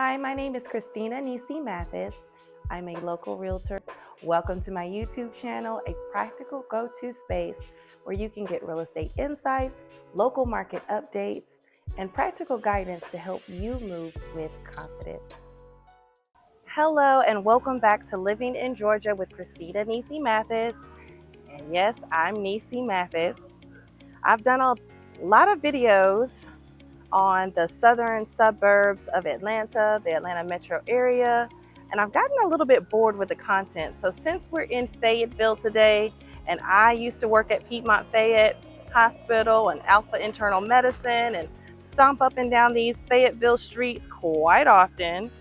Hi, my name is Christina Mathis. I'm a local realtor. Welcome to my YouTube channel, a practical go-to space where you can get real estate insights, local market updates, and practical guidance to help you move with confidence. Hello, and welcome back to Living in Georgia with Christina Mathis. And yes, I'm Nici Mathis. I've done a lot of videos on the southern suburbs of Atlanta, the Atlanta metro area, and I've gotten a little bit bored with the content. So since we're in Fayetteville today, and I used to work at Piedmont Fayette Hospital and Alpha Internal Medicine and stomp up and down these Fayetteville streets quite often.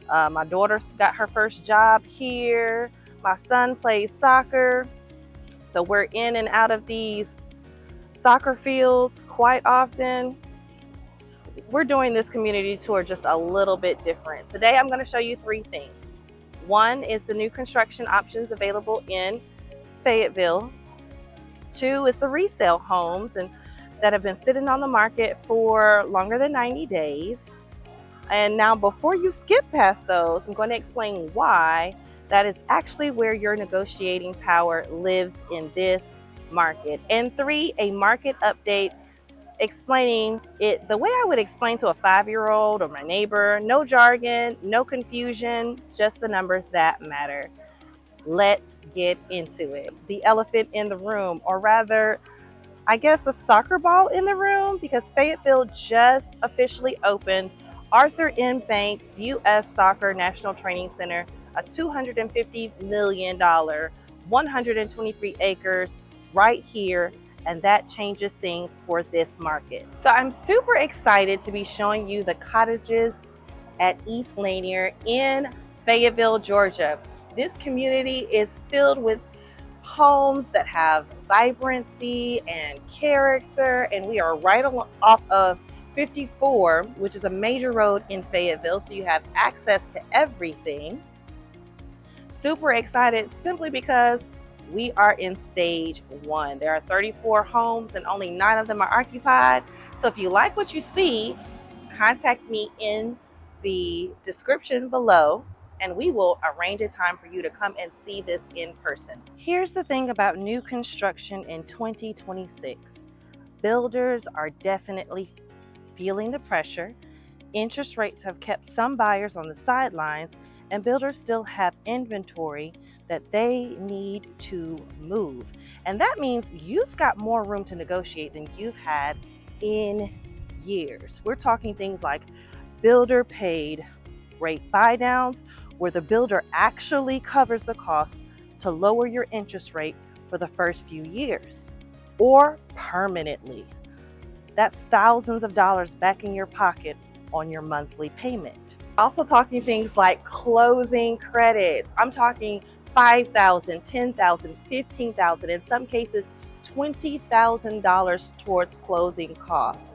My daughter got her first job here. My son plays soccer. So we're in and out of these soccer fields quite often. We're doing this community tour just a little bit different. Today I'm going to show you three things. One is the new construction options available in Fayetteville. Two is the resale homes that have been sitting on the market for longer than 90 days. And now before you skip past those, I'm going to explain why that is actually where your negotiating power lives in this market. And three, a market update explaining it the way I would explain to a 5-year-old or my neighbor. No jargon, no confusion, just the numbers that matter. Let's get into it. The elephant in the room, or rather, I guess the soccer ball in the room, because Fayetteville just officially opened Arthur M. Banks U.S. Soccer National Training Center, a $250 million, 123 acres right here, and that changes things for this market. So I'm super excited to be showing you the cottages at East Lanier in Fayetteville, Georgia. This community is filled with homes that have vibrancy and character, and we are right off of 54, which is a major road in Fayetteville, so you have access to everything. Super excited simply because we are in stage 1. There are 34 homes and only 9 of them are occupied. So if you like what you see, contact me in the description below and we will arrange a time for you to come and see this in person. Here's the thing about new construction in 2026. Builders are definitely feeling the pressure. Interest rates have kept some buyers on the sidelines, and builders still have inventory that they need to move. And that means you've got more room to negotiate than you've had in years. We're talking things like builder paid rate buy downs, where the builder actually covers the cost to lower your interest rate for the first few years, or permanently. That's thousands of dollars back in your pocket on your monthly payment. Also talking things like closing credits. I'm talking $5,000, $10,000, $15,000, in some cases $20,000 towards closing costs.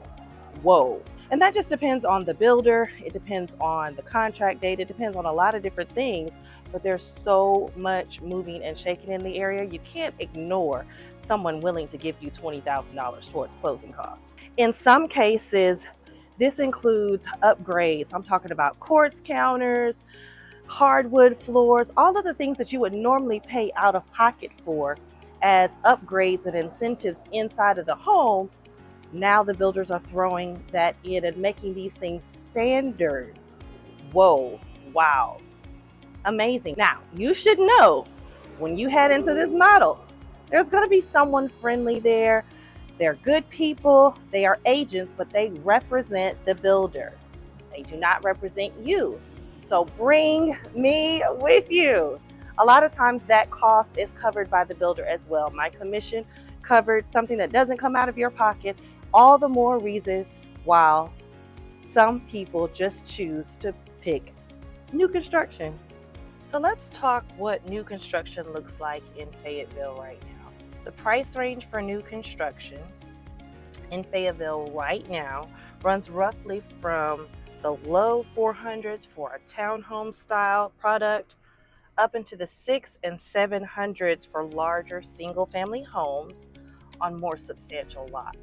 Whoa. And that just depends on the builder. It depends on the contract date. It depends on a lot of different things, but there's so much moving and shaking in the area. You can't ignore someone willing to give you $20,000 towards closing costs. In some cases, this includes upgrades. I'm talking about quartz counters, hardwood floors, all of the things that you would normally pay out of pocket for as upgrades and incentives inside of the home. Now the builders are throwing that in and making these things standard. Whoa, wow, amazing. Now, you should know when you head into this model, there's going to be someone friendly there. They're good people, they are agents, but they represent the builder. They do not represent you. So bring me with you. A lot of times that cost is covered by the builder as well. My commission covered something that doesn't come out of your pocket. All the more reason why some people just choose to pick new construction. So let's talk what new construction looks like in Fayetteville right now. The price range for new construction in Fayetteville right now runs roughly from the low 400s for a townhome style product up into the 600s and 700s for larger single family homes on more substantial lots.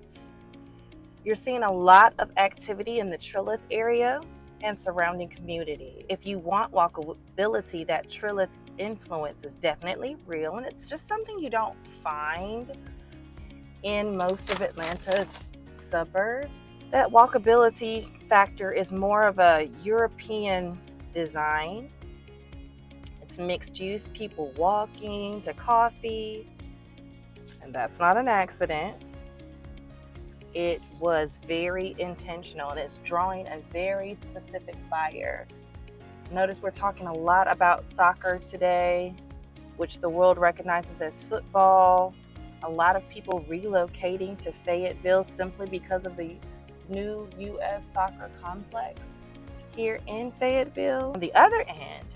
You're seeing a lot of activity in the Trilith area. and surrounding community. If you want walkability, that Trilith influence is definitely real, and it's just something you don't find in most of Atlanta's suburbs. That walkability factor is more of a European design. It's mixed use, people walking to coffee, and that's not an accident. It was very intentional, and it's drawing a very specific buyer. Notice we're talking a lot about soccer today, which the world recognizes as football. A lot of people relocating to Fayetteville simply because of the new U.S. soccer complex here in Fayetteville. On the other hand,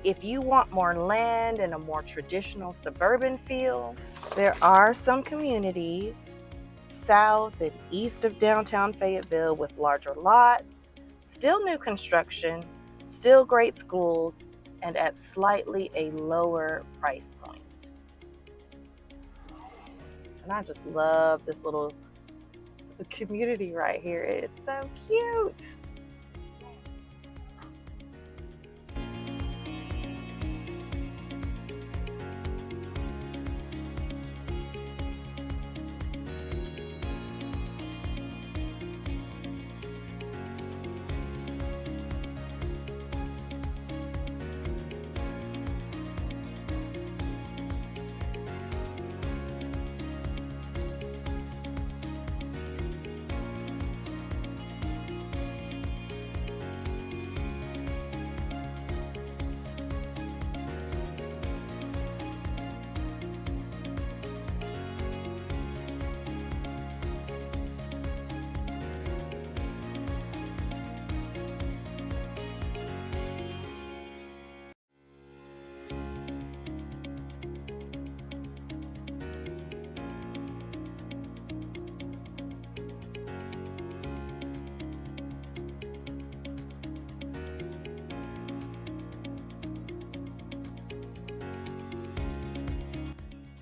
if you want more land and a more traditional suburban feel, there are some communities south and east of downtown Fayetteville with larger lots, still new construction, still great schools, and at slightly a lower price point. And I just love this little community right here. It is so cute.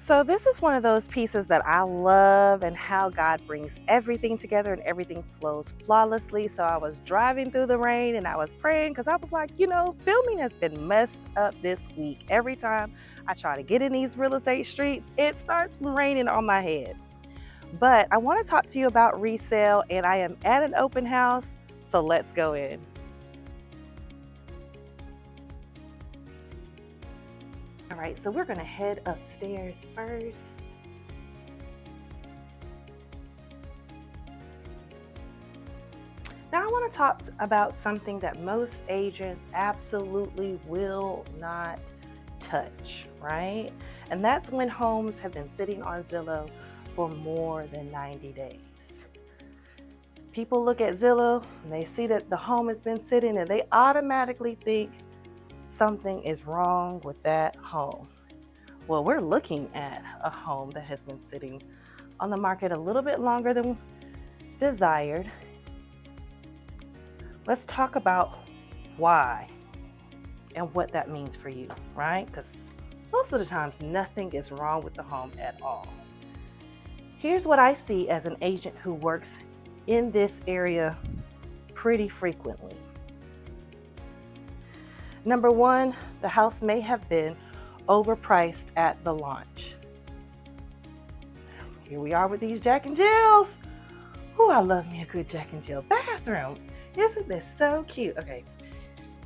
So this is one of those pieces that I love, and how God brings everything together and everything flows flawlessly. So I was driving through the rain and I was praying, because I was like, filming has been messed up this week. Every time I try to get in these real estate streets, it starts raining on my head. But I want to talk to you about Resale, and I am at an open house, so let's go in. All right, so we're going to head upstairs first. Now I want to talk about something that most agents absolutely will not touch, right? And that's when homes have been sitting on Zillow for more than 90 days. People look at Zillow and they see that the home has been sitting, and they automatically think something is wrong with that home. Well, we're looking at a home that has been sitting on the market a little bit longer than desired. Let's talk about why and what that means for you, right? Because most of the times nothing is wrong with the home at all. Here's what I see as an agent who works in this area pretty frequently. Number one, the house may have been overpriced at the launch. Here we are with these Jack and Jills. Oh, I love me a good Jack and Jill bathroom. Isn't this so cute? Okay,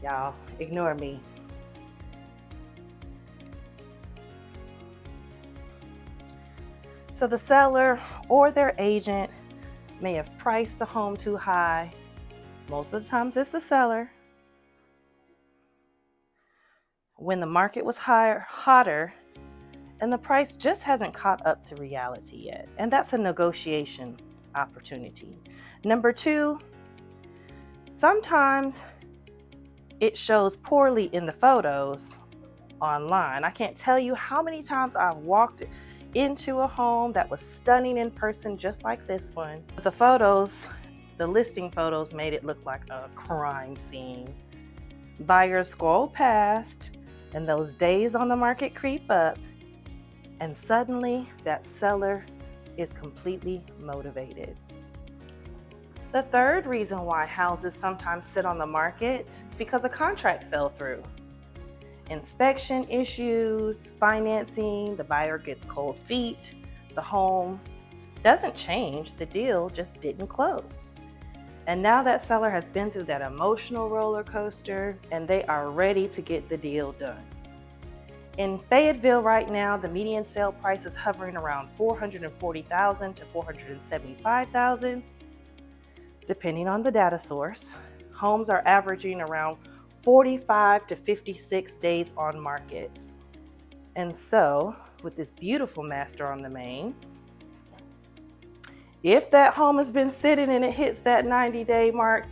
y'all, ignore me. So the seller or their agent may have priced the home too high. Most of the times it's the seller. When the market was hotter, and the price just hasn't caught up to reality yet. And that's a negotiation opportunity. Number two, sometimes it shows poorly in the photos online. I can't tell you how many times I've walked into a home that was stunning in person, just like this one. But the photos, the listing photos, made it look like a crime scene. Buyers scroll past, and those days on the market creep up, and suddenly that seller is completely motivated. The third reason why houses sometimes sit on the market is because a contract fell through. Inspection issues, financing, the buyer gets cold feet, the home doesn't change, the deal just didn't close. And now that seller has been through that emotional roller coaster and they are ready to get the deal done. In Fayetteville right now, the median sale price is hovering around $440,000 to $475,000, depending on the data source. Homes are averaging around 45 to 56 days on market. And so, with this beautiful master on the main, if that home has been sitting and it hits that 90-day mark,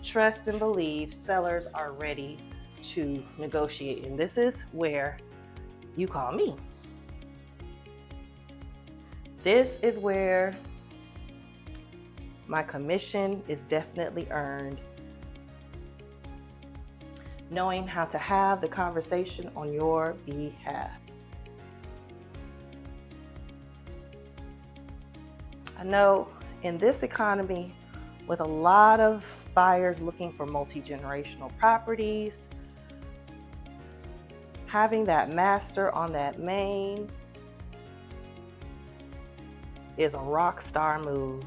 trust and believe sellers are ready to negotiate. And this is where you call me. This is where my commission is definitely earned. Knowing how to have the conversation on your behalf. I know in this economy, with a lot of buyers looking for multi-generational properties, having that master on that main is a rock star move.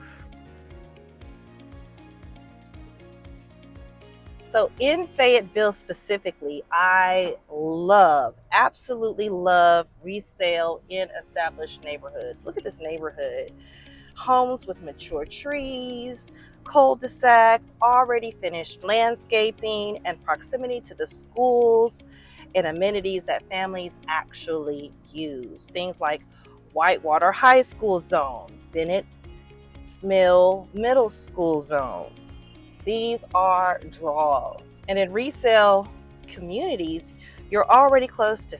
So in Fayetteville specifically, I absolutely love resale in established neighborhoods. Look at this neighborhood. Homes with mature trees, cul-de-sacs, already finished landscaping, and proximity to the schools and amenities that families actually use. Things like Whitewater High School Zone, Bennett Mill Middle School Zone. These are draws. And in resale communities, you're already close to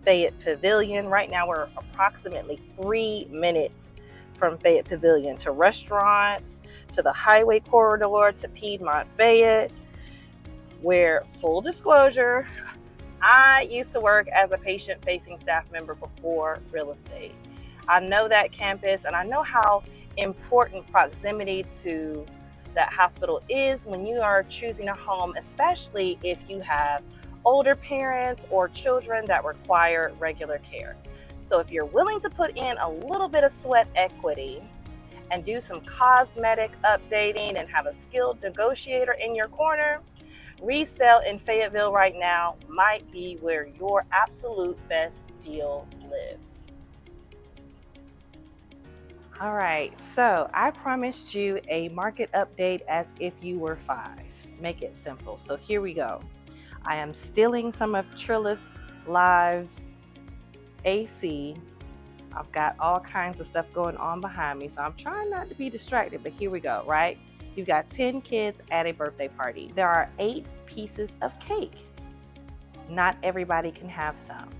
Fayette Pavilion. Right now, we're approximately 3 minutes from Fayette Pavilion to restaurants, to the highway corridor, to Piedmont, Fayette, where, full disclosure, I used to work as a patient-facing staff member before real estate. I know that campus, and I know how important proximity to that hospital is when you are choosing a home, especially if you have older parents or children that require regular care. So if you're willing to put in a little bit of sweat equity and do some cosmetic updating and have a skilled negotiator in your corner, resale in Fayetteville right now might be where your absolute best deal lives. All right, so I promised you a market update as if you were 5. Make it simple. So here we go. I am stealing some of Trilith Live's AC. I've got all kinds of stuff going on behind me, so I'm trying not to be distracted, but here we go, right? You've got 10 kids at a birthday party. There are 8 pieces of cake. Not everybody can have some.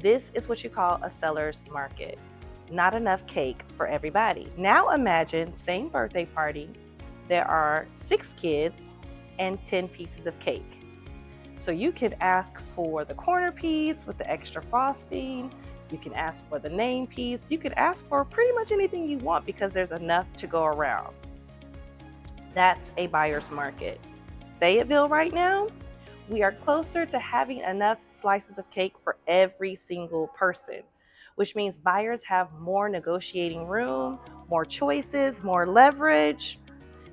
This is what you call a seller's market. Not enough cake for everybody. Now imagine, same birthday party, there are 6 kids and 10 pieces of cake. So you can ask for the corner piece with the extra frosting, you can ask for the name piece, you can ask for pretty much anything you want because there's enough to go around. That's a buyer's market. Fayetteville right now, we are closer to having enough slices of cake for every single person, which means buyers have more negotiating room, more choices, more leverage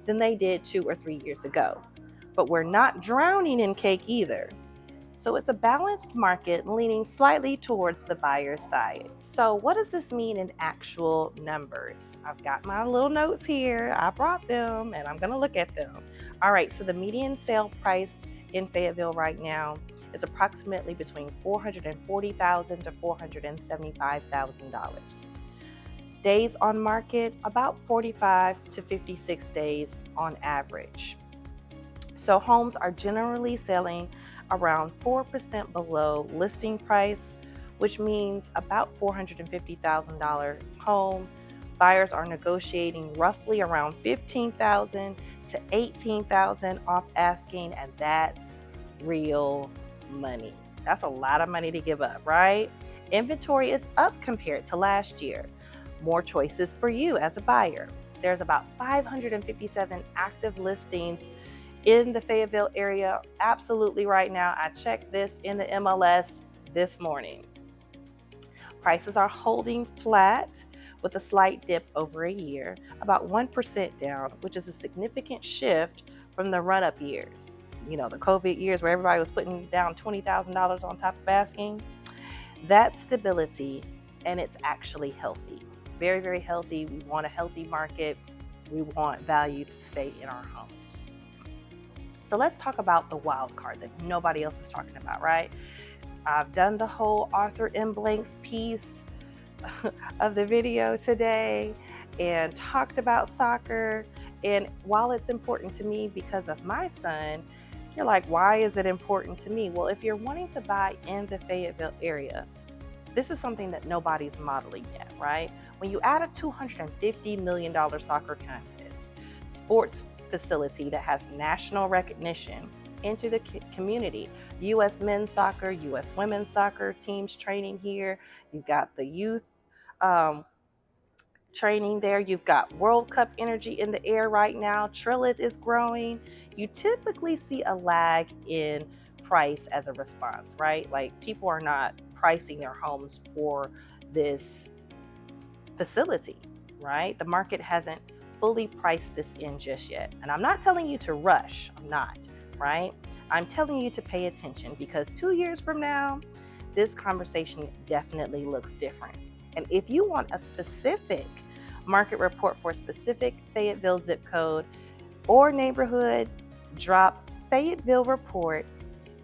than they did 2 or 3 years ago. But we're not drowning in cake either. So it's a balanced market leaning slightly towards the buyer's side. So what does this mean in actual numbers? I've got my little notes here. I brought them and I'm gonna look at them. All right, so the median sale price in Fayetteville right now is approximately between $440,000 to $475,000. Days on market, about 45 to 56 days on average. So homes are generally selling around 4% below listing price, which means about $450,000 home. Buyers are negotiating roughly around $15,000 to $18,000 off asking, and that's real money. That's a lot of money to give up, right? Inventory is up compared to last year. More choices for you as a buyer. There's about 557 active listings in the Fayetteville area absolutely right now. I checked this in the MLS this morning. Prices are holding flat with a slight dip over a year, about 1% down, which is a significant shift from the run-up years. You know, the COVID years where everybody was putting down $20,000 on top of asking. That's stability, and it's actually healthy. Very, very healthy. We want a healthy market. We want value to stay in our homes. So let's talk about the wild card that nobody else is talking about, right? I've done the whole Arthur M. Blank's piece of the video today and talked about soccer. And while it's important to me because of my son, you're like, why is it important to me? Well, if you're wanting to buy in the Fayetteville area, this is something that nobody's modeling yet, right? When you add a $250 million soccer campus, sports facility that has national recognition into the community, U.S. men's soccer, U.S. women's soccer teams training here. You've got the youth training there. You've got World Cup energy in the air right now. Trilith is growing. You typically see a lag in price as a response, right? Like people are not pricing their homes for this facility, right? The market hasn't fully priced this in just yet. And I'm not telling you to rush. I'm not, right? I'm telling you to pay attention because 2 years from now, this conversation definitely looks different. And if you want a specific market report for a specific Fayetteville zip code or neighborhood, drop Fayetteville report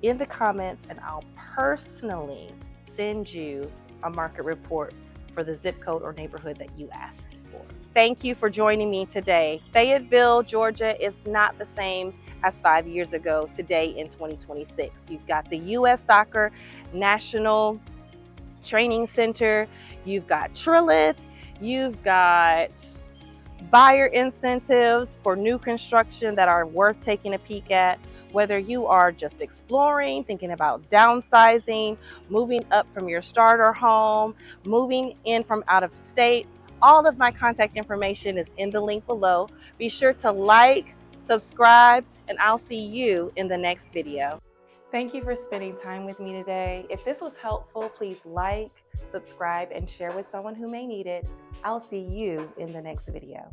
in the comments and I'll personally send you a market report for the zip code or neighborhood that you asked me for. Thank you for joining me today. Fayetteville, Georgia is not the same as 5 years ago today in 2026. You've got the U.S. Soccer National Training Center, you've got Trilith, you've got buyer incentives for new construction that are worth taking a peek at. Whether you are just exploring, thinking about downsizing, moving up from your starter home, moving in from out of state, all of my contact information is in the link below. Be sure to like, subscribe, and I'll see you in the next video. Thank you for spending time with me today. If this was helpful, please like, subscribe, and share with someone who may need it. I'll see you in the next video.